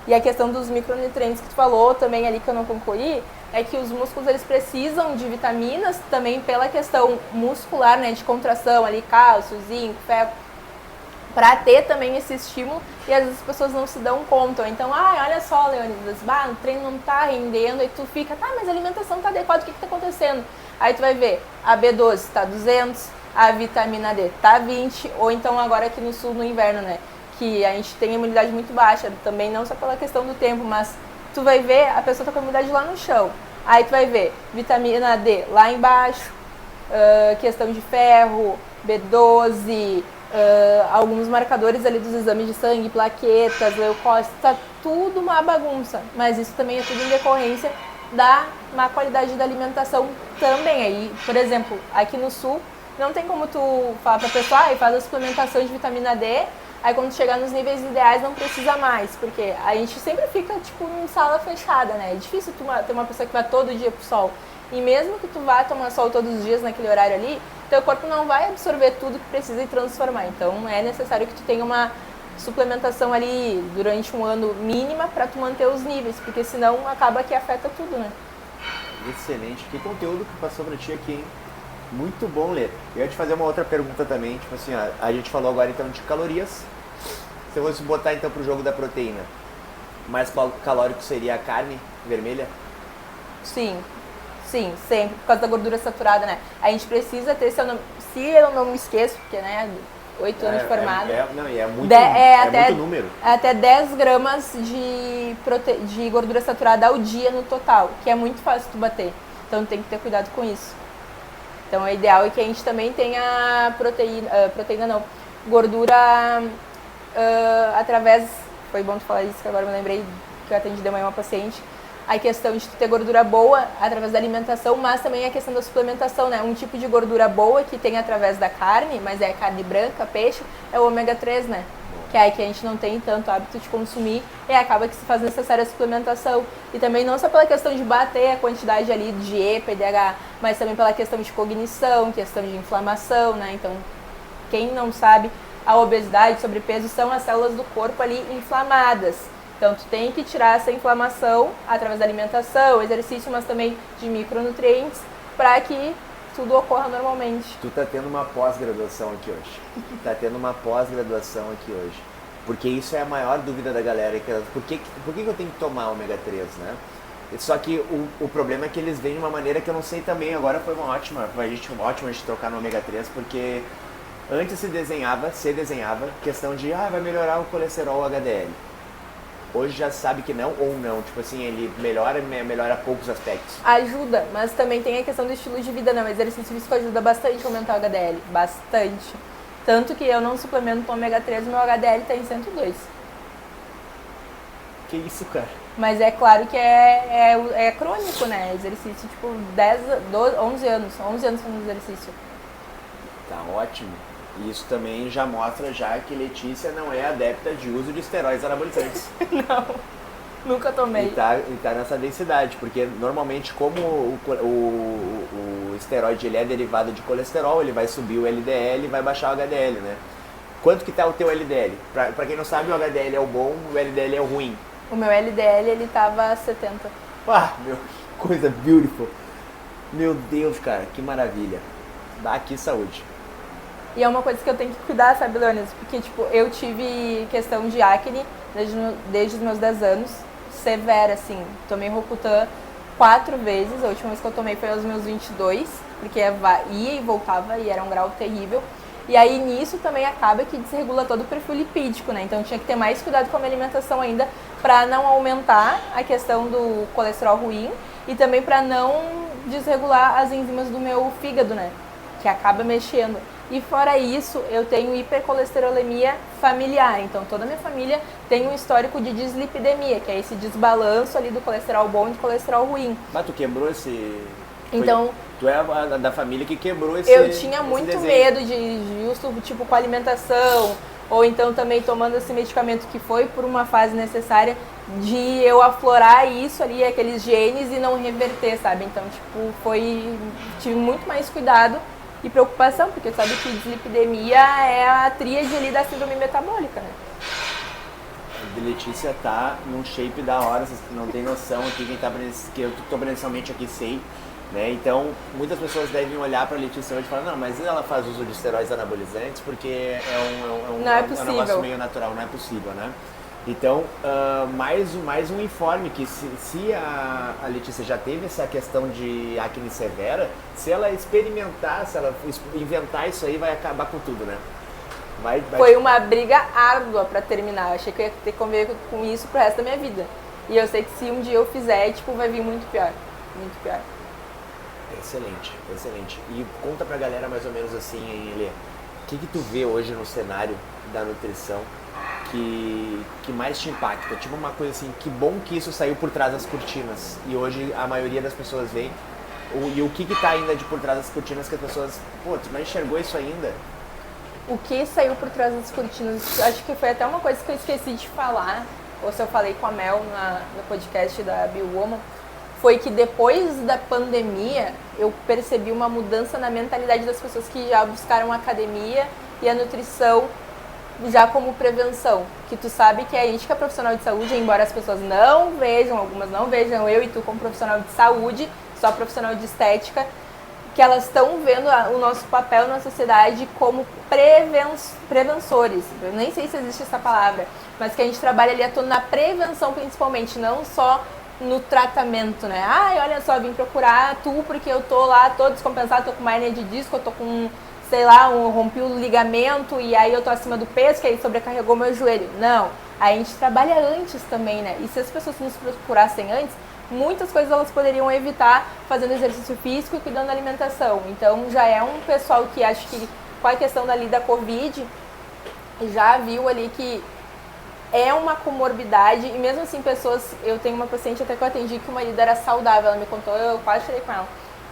Speaker 2: E a questão dos micronutrientes que tu falou também ali, que eu não concluí, é que os músculos eles precisam de vitaminas também pela questão muscular, né, de contração ali, cálcio, zinco, ferro, para ter também esse estímulo, e às vezes as pessoas não se dão conta. Então, olha só, Leonidas, o treino não tá rendendo, e tu fica, mas a alimentação tá adequada, o que tá acontecendo? Aí tu vai ver, a B12 tá 200, a vitamina D tá 20, ou então agora aqui no sul, no inverno, né, que a gente tem a imunidade muito baixa, também não só pela questão do tempo, mas tu vai ver, a pessoa tá com a imunidade lá no chão. Aí tu vai ver, vitamina D lá embaixo, questão de ferro, B12, alguns marcadores ali dos exames de sangue, plaquetas, leucócitos, tá tudo uma bagunça. Mas isso também é tudo em decorrência da má qualidade da alimentação também. Aí, por exemplo, aqui no sul, não tem como tu falar pra pessoa, faz a suplementação de vitamina D, aí quando chegar nos níveis ideais não precisa mais, porque a gente sempre fica, tipo, em sala fechada, né? É difícil tu ter uma pessoa que vai todo dia pro sol. E mesmo que tu vá tomar sol todos os dias naquele horário ali, teu corpo não vai absorver tudo que precisa e transformar. Então é necessário que tu tenha uma suplementação ali durante um ano mínima para tu manter os níveis, porque senão acaba que afeta tudo, né?
Speaker 1: Excelente. Que conteúdo que passou pra ti aqui, hein? Muito bom, Lê. Eu ia te fazer uma outra pergunta também, tipo assim, a gente falou agora então de calorias. Se eu fosse botar então pro jogo da proteína, mais calórico seria a carne vermelha?
Speaker 2: Sim, sempre, por causa da gordura saturada, né? A gente precisa ter, se eu não me esqueço, porque, né, 8 anos de formado.
Speaker 1: É muito número.
Speaker 2: Até 10 gramas de gordura saturada ao dia no total, que é muito fácil tu bater. Então tem que ter cuidado com isso. Então o ideal é que a gente também tenha gordura através, foi bom tu falar isso, que agora eu me lembrei que eu atendi de manhã uma paciente, a questão de ter gordura boa através da alimentação, mas também a questão da suplementação, né? Um tipo de gordura boa que tem através da carne, mas é carne branca, peixe, é o ômega 3, né? Que é que a gente não tem tanto hábito de consumir e acaba que se faz necessária a suplementação. E também não só pela questão de bater a quantidade ali de EPA e DH, mas também pela questão de cognição, questão de inflamação, né? Então, quem não sabe, a obesidade, sobrepeso são as células do corpo ali inflamadas. Então, tu tem que tirar essa inflamação através da alimentação, exercício, mas também de micronutrientes, para que tudo ocorra normalmente.
Speaker 1: Tu tá tendo uma pós-graduação aqui hoje. Porque isso é a maior dúvida da galera. Por que eu tenho que tomar ômega 3, né? Só que o problema é que eles vêm de uma maneira que eu não sei também. Agora foi ótima a gente trocar no ômega 3, porque antes se desenhava questão de vai melhorar o colesterol HDL. Hoje já sabe que não ou não, tipo assim, ele melhora poucos aspectos.
Speaker 2: Ajuda, mas também tem a questão do estilo de vida, não. O exercício físico ajuda bastante a aumentar o HDL, bastante. Tanto que eu não suplemento com ômega 3, meu HDL tá em 102.
Speaker 1: Que isso, cara?
Speaker 2: Mas é claro que é crônico, né? Exercício, tipo, 11 anos fazendo exercício.
Speaker 1: Tá ótimo. E isso também já mostra que Letícia não é adepta de uso de esteroides anabolizantes.
Speaker 2: Não. Nunca tomei.
Speaker 1: E tá nessa densidade, porque normalmente como o esteroide ele é derivado de colesterol, ele vai subir o LDL e vai baixar o HDL, né? Quanto que tá o teu LDL? Pra quem não sabe, o HDL é o bom, o LDL é o ruim.
Speaker 2: O meu LDL, ele tava 70.
Speaker 1: Ah, meu, coisa beautiful. Meu Deus, cara, que maravilha. Dá aqui saúde.
Speaker 2: E é uma coisa que eu tenho que cuidar, sabe, Leonis? Porque, tipo, eu tive questão de acne desde os meus 10 anos, severa, assim. Tomei Rocutan 4 vezes, a última vez que eu tomei foi aos meus 22, porque ia e voltava e era um grau terrível. E aí, nisso também acaba que desregula todo o perfil lipídico, né? Então, tinha que ter mais cuidado com a minha alimentação ainda para não aumentar a questão do colesterol ruim e também para não desregular as enzimas do meu fígado, né? Que acaba mexendo. E fora isso, eu tenho hipercolesterolemia familiar. Então, toda a minha família tem um histórico de dislipidemia, que é esse desbalanço ali do colesterol bom e do colesterol ruim.
Speaker 1: Mas tu quebrou esse...
Speaker 2: Então...
Speaker 1: Tu é a da família que quebrou esse
Speaker 2: Eu tinha muito
Speaker 1: desenho.
Speaker 2: medo de justo, tipo, com alimentação, ou então também tomando esse medicamento que foi por uma fase necessária de eu aflorar isso ali, aqueles genes e não reverter, sabe? Então, tipo, tive muito mais cuidado e preocupação, porque sabe que dislipidemia é a tríade ali da síndrome metabólica, né?
Speaker 1: A Letícia tá num shape da hora, vocês não tem noção aqui, que eu tô presencialmente aqui sei, né? Então, muitas pessoas devem olhar pra Letícia hoje e falar, não, mas ela faz uso de esteroides anabolizantes porque é
Speaker 2: não é
Speaker 1: um
Speaker 2: possível.
Speaker 1: negócio meio natural, não é possível, né? Então, mais um informe que se a Letícia já teve essa questão de acne severa, se ela experimentar, se ela inventar isso aí, vai acabar com tudo, né?
Speaker 2: Foi uma briga árdua pra terminar. Eu achei que eu ia ter que conviver com isso pro resto da minha vida. E eu sei que se um dia eu fizer, tipo, vai vir muito pior. Muito pior.
Speaker 1: Excelente, excelente. E conta pra galera mais ou menos assim, Elê, o que tu vê hoje no cenário da nutrição que mais te impacta? Tipo uma coisa assim, que bom que isso saiu por trás das cortinas e hoje a maioria das pessoas vê. E o que tá ainda de por trás das cortinas que as pessoas, pô, tu não enxergou isso ainda?
Speaker 2: O que saiu por trás das cortinas, acho que foi até uma coisa que eu esqueci de falar, ou se eu falei com a Mel no podcast da Biowoman, foi que depois da pandemia eu percebi uma mudança na mentalidade das pessoas que já buscaram a academia e a nutrição já como prevenção. Que tu sabe que a gente que é profissional de saúde, embora as pessoas não vejam, algumas não vejam eu e tu como profissional de saúde, só profissional de estética, que elas estão vendo o nosso papel na sociedade como prevensores. Eu nem sei se existe essa palavra, mas que a gente trabalha ali na prevenção principalmente, não só no tratamento, né? Ai, olha só, vim procurar tu porque eu tô lá, tô descompensado, tô com uma hernia de disco, eu tô com, sei lá, rompi o ligamento e aí eu tô acima do peso, que aí sobrecarregou meu joelho. Não, a gente trabalha antes também, né? E se as pessoas nos procurassem antes, muitas coisas elas poderiam evitar fazendo exercício físico e cuidando da alimentação. Então já é um pessoal que acho que com a questão dali da Covid já viu ali que é uma comorbidade e mesmo assim eu tenho uma paciente até que eu atendi que o marido era saudável, ela me contou, eu quase chorei com ela.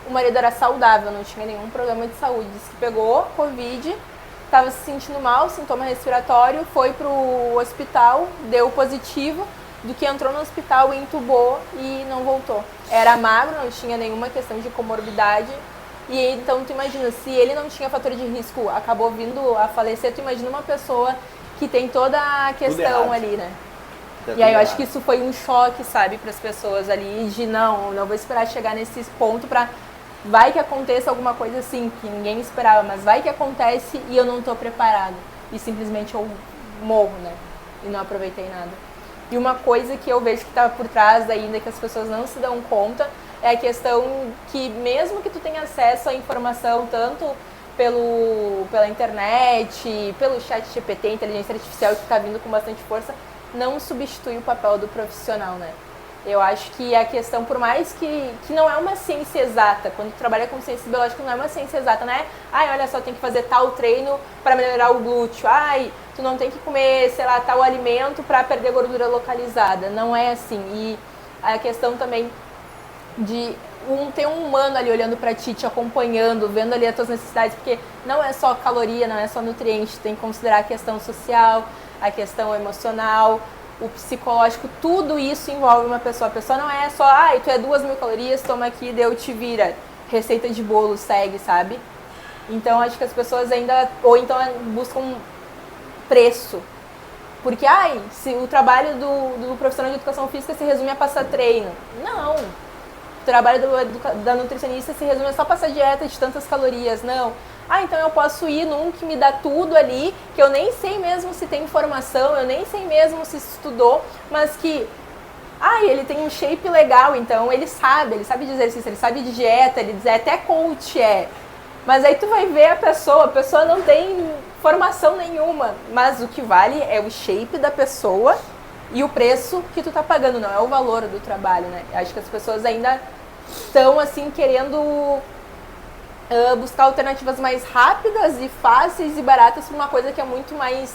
Speaker 2: O marido era saudável, não tinha nenhum problema de saúde, disse que pegou Covid, estava se sentindo mal, sintoma respiratório, foi pro hospital, deu positivo, do que entrou no hospital e entubou e não voltou. Era magro, não tinha nenhuma questão de comorbidade. E então tu imagina, se ele não tinha fator de risco, acabou vindo a falecer, tu imagina uma pessoa que tem toda a questão ali, né? E aí eu acho que isso foi um choque, sabe, para as pessoas ali, de não vou esperar chegar nesse ponto pra... Vai que aconteça alguma coisa assim, que ninguém esperava, mas vai que acontece e eu não tô preparado. E simplesmente eu morro, né? E não aproveitei nada. E uma coisa que eu vejo que está por trás ainda, que as pessoas não se dão conta, é a questão que mesmo que tu tenha acesso à informação, tanto pela internet, pelo chat GPT, inteligência artificial que está vindo com bastante força, não substitui o papel do profissional, né? Eu acho que a questão, por mais que não é uma ciência exata, quando tu trabalha com ciência biológica não é uma ciência exata, né? Ai, olha só, tem que fazer tal treino para melhorar o glúteo. Ai, tu não tem que comer, sei lá, tal alimento para perder gordura localizada. Não é assim. E a questão também de ter um humano ali olhando para ti, te acompanhando, vendo ali as tuas necessidades, porque não é só caloria, não é só nutriente, tem que considerar a questão social, a questão emocional, o psicológico, tudo isso envolve uma pessoa. A pessoa não é só, tu é 2.000 calorias, toma aqui, deu, te vira. Receita de bolo, segue, sabe? Então, acho que as pessoas ainda, ou então buscam preço. Porque, se o trabalho do profissional de educação física se resume a passar treino. Não. O trabalho da nutricionista se resume a só passar dieta de tantas calorias. Não. Então eu posso ir num que me dá tudo ali, que eu nem sei mesmo se tem informação, eu nem sei mesmo se estudou, mas que, ele tem um shape legal, então ele sabe de exercício, ele sabe de dieta, ele diz, até coach é. Mas aí tu vai ver a pessoa não tem formação nenhuma, mas o que vale é o shape da pessoa e o preço que tu tá pagando, não é o valor do trabalho, né? Acho que as pessoas ainda estão, assim, querendo buscar alternativas mais rápidas e fáceis e baratas para uma coisa que é muito mais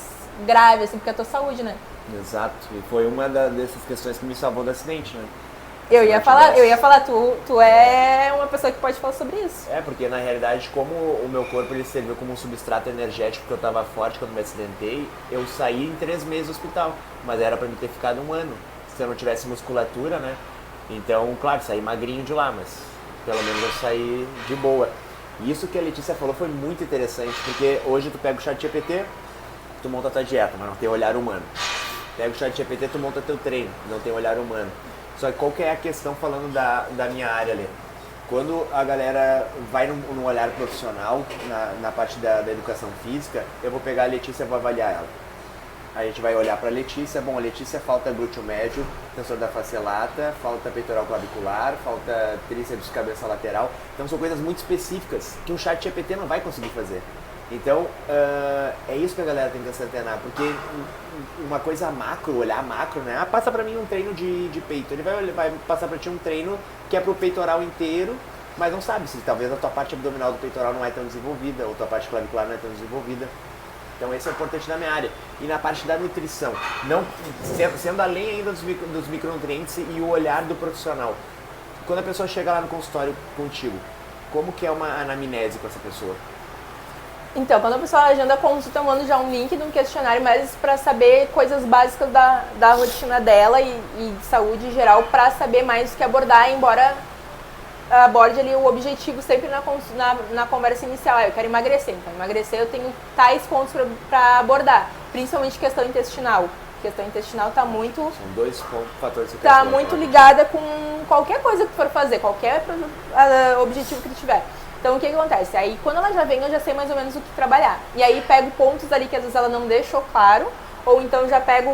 Speaker 2: grave, assim, porque é a tua saúde, né?
Speaker 1: Exato, e foi uma dessas questões que me salvou do acidente, né?
Speaker 2: Eu ia falar, tu é uma pessoa que pode falar sobre isso.
Speaker 1: Porque na realidade, como o meu corpo ele serviu como um substrato energético, porque eu estava forte quando me acidentei, eu saí em 3 meses do hospital, mas era para mim ter ficado 1 ano, se eu não tivesse musculatura, né? Então, claro, saí magrinho de lá, mas pelo menos eu saí de boa. E isso que a Letícia falou foi muito interessante, porque hoje tu pega o chat GPT, tu monta a tua dieta, mas não tem olhar humano. Pega o chat GPT, tu monta teu treino, não tem olhar humano. Só que qual que é a questão falando da minha área ali? Quando a galera vai num olhar profissional, na parte da educação física, eu vou pegar a Letícia e vou avaliar ela. A gente vai olhar para a Letícia, a Letícia falta glúteo médio, tensor da face lata, falta peitoral clavicular, falta tríceps cabeça lateral. Então são coisas muito específicas que um chat GPT não vai conseguir fazer. Então é isso que a galera tem que se atentar, porque uma coisa macro, olhar macro, né? Passa para mim um treino de peito, ele vai passar para ti um treino que é pro peitoral inteiro, mas não sabe se talvez a tua parte abdominal do peitoral não é tão desenvolvida, ou tua parte clavicular não é tão desenvolvida. Então esse é o importante da minha área. E na parte da nutrição, não, sendo além ainda dos micronutrientes e o olhar do profissional. Quando a pessoa chega lá no consultório contigo, como que é uma anamnese com essa pessoa?
Speaker 2: Então, quando a pessoa agenda a consulta, eu mando já um link de um questionário, mas para saber coisas básicas da rotina dela e de saúde em geral, para saber mais o que abordar, embora aborde ali o objetivo sempre na conversa inicial. Eu quero emagrecer, então emagrecer eu tenho tais pontos para abordar, principalmente questão intestinal. A questão intestinal está muito...
Speaker 1: São 2 fatores que
Speaker 2: está muito ligada com qualquer coisa que for fazer, qualquer objetivo que tu tiver. Então, o que acontece? Aí, quando ela já vem, eu já sei mais ou menos o que trabalhar. E aí, pego pontos ali que às vezes ela não deixou claro, ou então já pego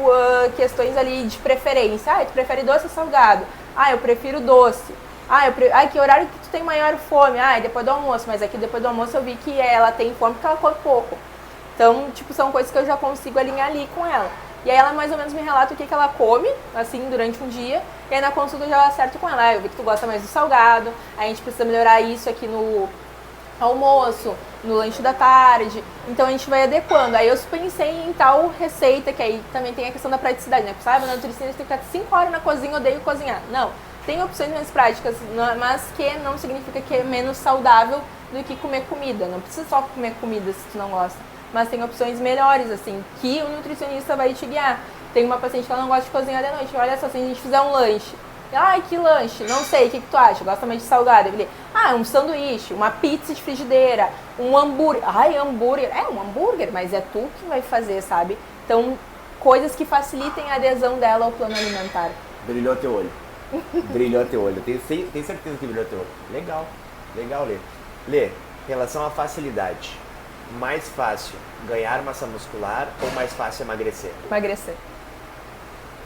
Speaker 2: questões ali de preferência. Tu prefere doce ou salgado? Eu prefiro doce. Que horário que tu tem maior fome? Depois do almoço. Mas aqui, depois do almoço, eu vi que ela tem fome porque ela come pouco. Então, são coisas que eu já consigo alinhar ali com ela. E aí, ela mais ou menos me relata o que ela come, assim, durante um dia. E aí, na consulta, eu já acerto com ela. Eu vi que tu gosta mais do salgado. Aí, a gente precisa melhorar isso aqui no almoço, no lanche da tarde. Então, a gente vai adequando. Aí, eu pensei em tal receita, que aí também tem a questão da praticidade, né? Sabe, na nutricionista tem que ficar 5 horas na cozinha, odeio cozinhar. Não. Tem opções mais práticas, mas que não significa que é menos saudável do que comer comida. Não precisa só comer comida se tu não gosta. Mas tem opções melhores, assim, que o nutricionista vai te guiar. Tem uma paciente que ela não gosta de cozinhar de noite. Olha só, se a gente fizer um lanche. Que lanche? Não sei, o que tu acha? Gosta mais de salgado? Eu falei, um sanduíche, uma pizza de frigideira, um hambúrguer. Hambúrguer. Um hambúrguer, mas é tu que vai fazer, sabe? Então, coisas que facilitem a adesão dela ao plano alimentar.
Speaker 1: Brilhou teu olho. Brilhou teu olho. Tenho certeza que brilhou teu olho. Legal, Lê. Lê, em relação à facilidade, mais fácil ganhar massa muscular ou mais fácil emagrecer?
Speaker 2: Emagrecer.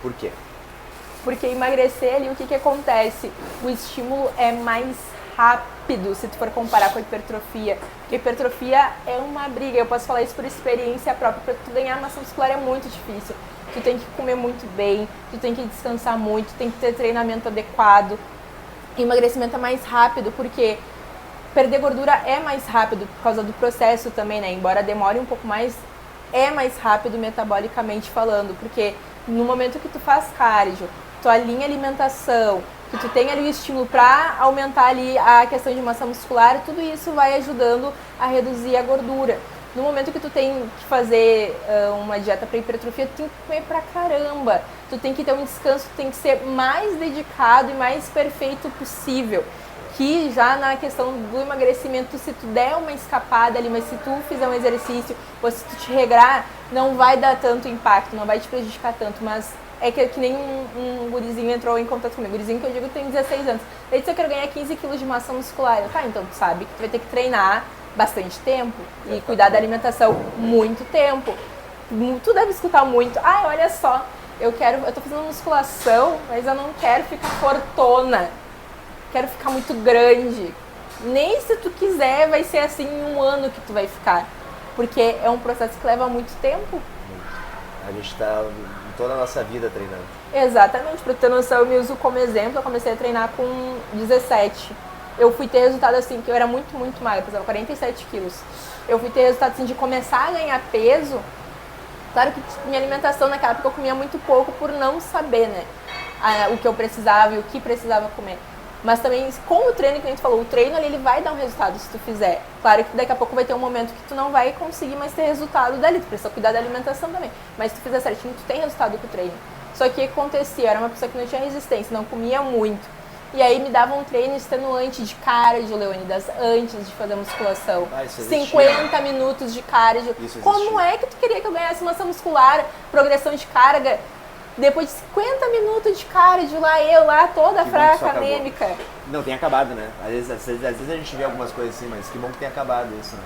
Speaker 1: Por quê?
Speaker 2: Porque emagrecer ali, o que acontece? O estímulo é mais rápido se tu for comparar com a hipertrofia. Porque a hipertrofia é uma briga, eu posso falar isso por experiência própria. Para tu ganhar massa muscular é muito difícil. Tu tem que comer muito bem, tu tem que descansar muito, tem que ter treinamento adequado. Emagrecimento é mais rápido, porque perder gordura é mais rápido por causa do processo também, né? Embora demore um pouco mais, é mais rápido metabolicamente falando, porque no momento que tu faz cardio, tu alinha a alimentação, que tu tem ali o estímulo para aumentar ali a questão de massa muscular, tudo isso vai ajudando a reduzir a gordura. No momento que tu tem que fazer uma dieta para hipertrofia, tu tem que comer pra caramba. Tu tem que ter um descanso, tu tem que ser mais dedicado e mais perfeito possível. Que já na questão do emagrecimento, se tu der uma escapada ali, mas se tu fizer um exercício, ou se tu te regrar, não vai dar tanto impacto, não vai te prejudicar tanto, mas é que nem um gurizinho entrou em contato comigo. Gurizinho que eu digo tem 16 anos. Ele disse: eu quero ganhar 15 quilos de massa muscular. Eu, tá, então tu sabe que tu vai ter que treinar bastante tempo e cuidar da alimentação muito tempo. Tu deve escutar muito: ah, olha só, eu tô fazendo musculação, mas eu não quero ficar fortona, quero ficar muito grande. Nem se tu quiser vai ser assim em um ano que tu vai ficar, porque é um processo que leva muito tempo.
Speaker 1: A gente tá toda a nossa vida treinando.
Speaker 2: Exatamente, pra ter noção, eu me uso como exemplo. Eu comecei a treinar com 17. Eu fui ter resultado assim, que eu era muito, muito magra, pesava 47 quilos. Eu fui ter resultado assim de começar a ganhar peso. Claro que minha alimentação naquela época eu comia muito pouco por não saber, né, o que eu precisava e o que precisava comer. Mas também com o treino, que a gente falou, o treino ali ele vai dar um resultado se tu fizer. Claro que daqui a pouco vai ter um momento que tu não vai conseguir mais ter resultado dali, tu precisa cuidar da alimentação também. Mas se tu fizer certinho, tu tem resultado com o treino. Só que o que acontecia? Eu era uma pessoa que não tinha resistência, não comia muito. E aí me dava um treino extenuante de cardio, Leônidas, antes de fazer musculação. 50 minutos de cardio. Como é que tu queria que eu ganhasse massa muscular, progressão de carga? Depois de 50 minutos de cardio, eu lá toda fraca, anêmica.
Speaker 1: Não, tem acabado, né? Às vezes a gente vê algumas coisas assim, mas que bom que tem acabado isso, né?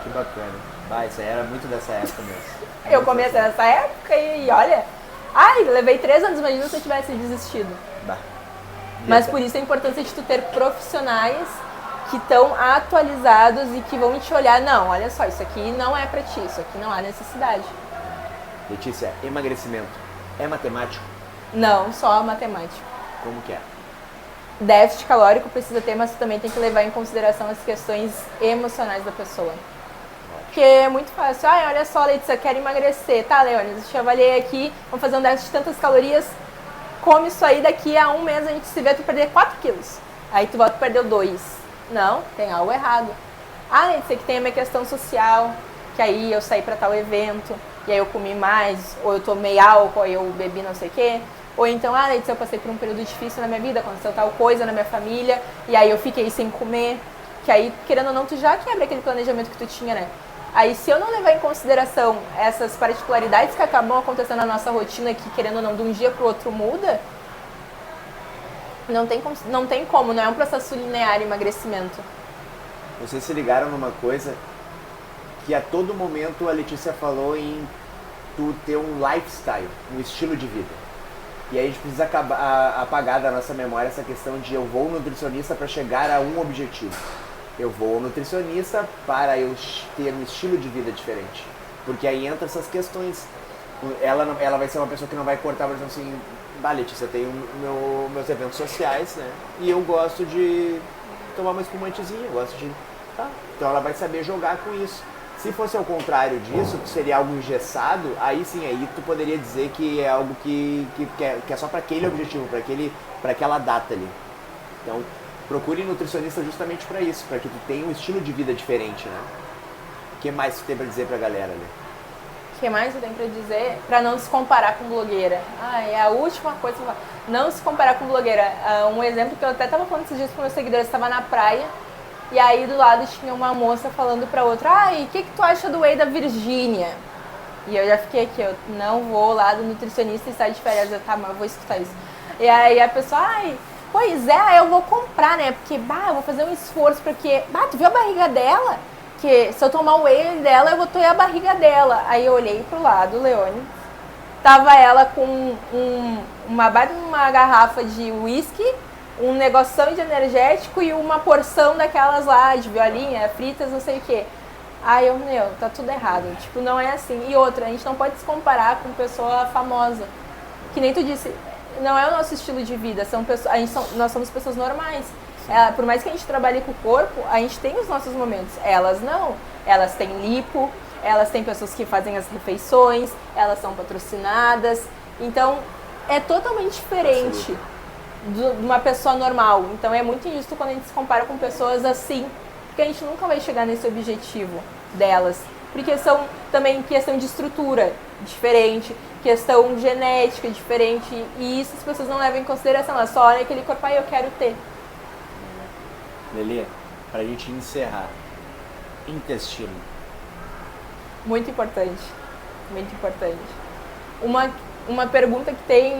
Speaker 1: Que bacana. Bah, isso aí era muito dessa época mesmo.
Speaker 2: Eu comecei nessa época e olha... Ai, levei 3 anos, imagina se eu tivesse desistido.
Speaker 1: Bah.
Speaker 2: Mas por isso a importância de tu ter profissionais que estão atualizados e que vão te olhar. Não, olha só, isso aqui não é pra ti, isso aqui não há necessidade.
Speaker 1: Letícia, emagrecimento é matemático?
Speaker 2: Não, só matemático.
Speaker 1: Como que é?
Speaker 2: Déficit calórico precisa ter, mas tu também tem que levar em consideração as questões emocionais da pessoa. Porque é muito fácil. Ai, olha só, Letícia, eu quero emagrecer. Tá, Leônidas, eu avaliei aqui, vamos fazer um déficit de tantas calorias. Come isso aí, daqui a um mês a gente se vê, tu perder 4 quilos. Aí tu volta e perdeu 2. Não, tem algo errado. Ah, Letícia, que tem a minha questão social, que aí eu saí pra tal evento, e aí eu comi mais, ou eu tomei álcool, aí eu bebi não sei o quê. Ou então, ah, Letícia, eu passei por um período difícil na minha vida, aconteceu tal coisa na minha família, e aí eu fiquei sem comer. Que aí, querendo ou não, tu já quebra aquele planejamento que tu tinha, né? Aí, se eu não levar em consideração essas particularidades que acabam acontecendo na nossa rotina, que querendo ou não, de um dia pro outro muda, não tem como, não é um processo linear o emagrecimento.
Speaker 1: Vocês se ligaram numa coisa que a todo momento a Letícia falou em tu ter um lifestyle, um estilo de vida. E aí a gente precisa apagar da nossa memória essa questão de eu vou ao nutricionista para chegar a um objetivo. Eu vou ao nutricionista para eu ter um estilo de vida diferente. Porque aí entra essas questões. Ela vai ser uma pessoa que não vai cortar, por exemplo, assim, Letícia, eu tenho meus eventos sociais, né? E eu gosto de tomar uma espumantezinha, eu gosto de... Tá. Então ela vai saber jogar com isso. Se fosse ao contrário disso, que seria algo engessado, aí sim, aí tu poderia dizer que é algo que é só para aquele objetivo, para aquela data ali. Então, procure nutricionista justamente para isso, para que tu tenha um estilo de vida diferente, né? O que mais tu tem para dizer pra galera ali?
Speaker 2: O que mais eu tenho pra dizer? Pra não se comparar com blogueira. É a última coisa que eu falo. Não se comparar com blogueira. Um exemplo que eu até tava falando esses dias com meus seguidores, estava na praia, e aí do lado tinha uma moça falando pra outra: ai, o que tu acha do whey da Virgínia? E eu já fiquei aqui, eu não vou lá do nutricionista e sair de férias. Eu, tá, mas eu vou escutar isso. E aí a pessoa: ai, pois é, eu vou comprar, né? Porque, eu vou fazer um esforço, porque, tu viu a barriga dela? Que se eu tomar o whey dela, eu vou ter a barriga dela. Aí eu olhei pro lado, Leone, tava ela com uma garrafa de whisky, um negoção de energético e uma porção daquelas lá, de violinha, fritas, não sei o quê. Aí eu, tá tudo errado. Tipo, não é assim. E outra, a gente não pode se comparar com pessoa famosa. Que nem tu disse, não é o nosso estilo de vida, nós somos pessoas normais. Por mais que a gente trabalhe com o corpo, a gente tem os nossos momentos. Elas não. Elas têm lipo, elas têm pessoas que fazem as refeições, elas são patrocinadas. Então, é totalmente diferente de uma pessoa normal. Então, é muito injusto quando a gente se compara com pessoas assim, porque a gente nunca vai chegar nesse objetivo delas. porque são também questão de estrutura diferente, questão genética diferente, e isso as pessoas não levam em consideração, elas só olham aquele corpo, eu quero ter.
Speaker 1: Lelê, pra gente encerrar, intestino.
Speaker 2: Muito importante, muito importante. Uma pergunta que tem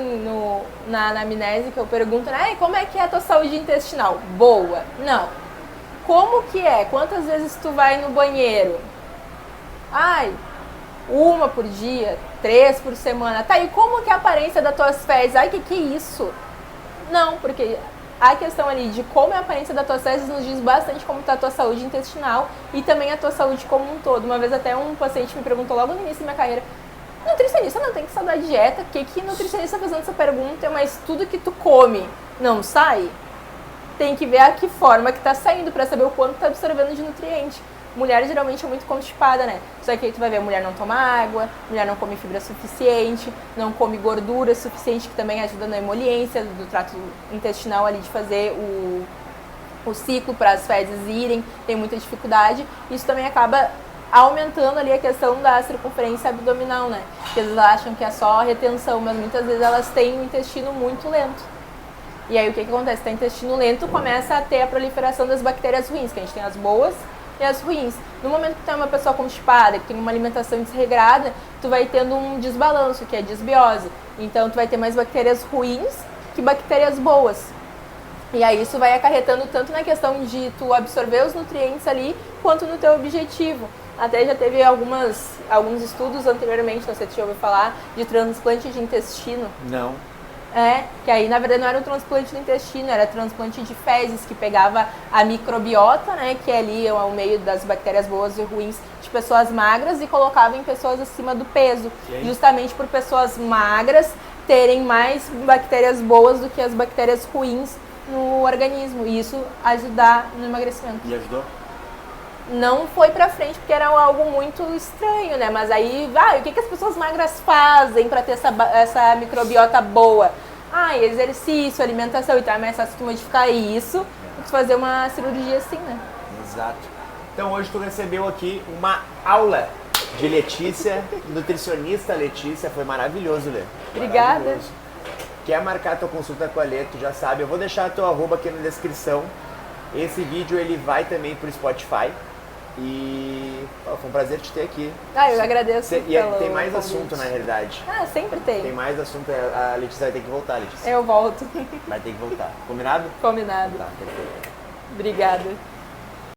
Speaker 2: na anamnese, que eu pergunto, né, como é que é a tua saúde intestinal? Boa. Não. Como que é? Quantas vezes tu vai no banheiro? Ai, 1 por dia, 3 por semana. Tá, e como que é a aparência das tuas fezes? Ai, que é isso? Não, porque a questão ali de como é a aparência das tuas fezes nos diz bastante como está a tua saúde intestinal e também a tua saúde como um todo. Uma vez até um paciente me perguntou logo no início da minha carreira, nutricionista não tem que saber da dieta? O que nutricionista fazendo essa pergunta? Mas tudo que tu come não sai? Tem que ver a que forma que tá saindo para saber o quanto tá absorvendo de nutriente. Mulher geralmente é muito constipada, né? Só que aí tu vai ver, a mulher não toma água, a mulher não come fibra suficiente, não come gordura suficiente, que também ajuda na emoliência do trato intestinal ali de fazer o ciclo para as fezes irem, tem muita dificuldade. Isso também acaba aumentando ali a questão da circunferência abdominal, né? Porque eles acham que é só retenção, mas muitas vezes elas têm um intestino muito lento. E aí o que acontece? Tá intestino lento, começa a ter a proliferação das bactérias ruins, que a gente tem as boas e as ruins. No momento que tu é uma pessoa constipada, que tem uma alimentação desregrada, tu vai tendo um desbalanço, que é a desbiose. Então tu vai ter mais bactérias ruins que bactérias boas. E aí isso vai acarretando tanto na questão de tu absorver os nutrientes ali, quanto no teu objetivo. Até já teve alguns estudos anteriormente, não sei se você já ouviu falar, de transplante de intestino.
Speaker 1: Não.
Speaker 2: Que aí na verdade não era um transplante do intestino, era transplante de fezes, que pegava a microbiota, né, que é ali o meio das bactérias boas e ruins de pessoas magras, e colocava em pessoas acima do peso, justamente por pessoas magras terem mais bactérias boas do que as bactérias ruins no organismo, e isso ajudar no emagrecimento.
Speaker 1: E ajudou?
Speaker 2: Não foi pra frente porque era algo muito estranho, né? Mas aí, o que as pessoas magras fazem pra ter essa microbiota boa? Exercício, alimentação e tal, mas é só tu modificar isso e tu fazer uma cirurgia assim, né?
Speaker 1: Exato. Então hoje tu recebeu aqui uma aula de Letícia, nutricionista Letícia, foi maravilhoso, Lê.
Speaker 2: Obrigada.
Speaker 1: Maravilhoso. Quer marcar tua consulta com a Lê, tu já sabe, eu vou deixar teu arroba aqui na descrição. Esse vídeo ele vai também pro Spotify. E foi um prazer te ter aqui.
Speaker 2: Eu agradeço.
Speaker 1: E tem mais assunto na realidade.
Speaker 2: Sempre tem.
Speaker 1: Tem mais assunto, a Letícia vai ter que voltar, Letícia.
Speaker 2: Eu volto.
Speaker 1: Vai ter que voltar. Combinado?
Speaker 2: Combinado.
Speaker 1: Tá, perfeito.
Speaker 2: Obrigada.